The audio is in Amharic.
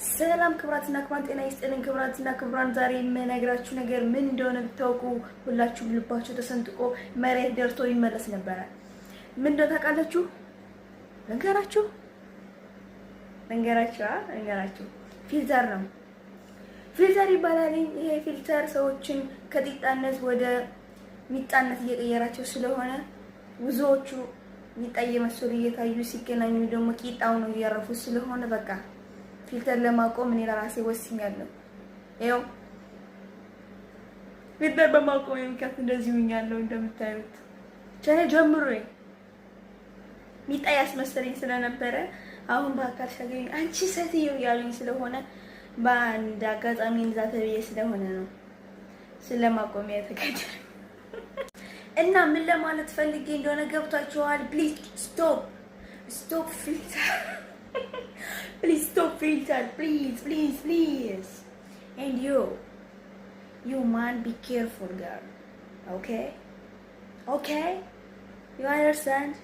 ሰላም ክብራትና ክብራን ጤና ይስጥልን። ክብራትና ክብራን ዛሬ የምነግራችሁ ነገር ምን እንደሆነ ብታውቁ ሁላችሁም ልባችሁ ተሰንጥቆ መሬት ደርሶ ይመለስ ነበረ። ምን እንደሆነ ታውቃላችሁ? ልንገራችሁ። ፊልተር ነው። ፊልተር ይባላል። ይሄ ፊልተር ሰዎችን ከጢጣነት ወደ ሚጣነት እየቀየራቸው ስለሆነ ብዙዎቹ ሚጣ እየመሰሉ እየታዩ ሲገናኙ ደግሞ ቂጣው ነው እያረፉ ስለሆነ በቃ ፊልተር ለማቆም እኔ ለራሴ ወስኛለሁ። ይኸው ፊልተር በማቆም ምክንያት እንደዚህ ሆኛለሁ። እንደምታዩት ቻኔ ጀምሮ ሚጣ ያስመሰለኝ ስለነበረ አሁን በአካል ሲያገኝ አንቺ ሴትዮ ያሉኝ ስለሆነ በአንድ አጋጣሚ እንዛ ተብዬ ስለሆነ ነው ስለማቆም የተገደለ እና ምን ለማለት ፈልጌ እንደሆነ ገብታችኋል? ፕሊዝ ስቶፕ ፊልተር please stop filter, please. And you man, be careful, girl. Okay? You understand?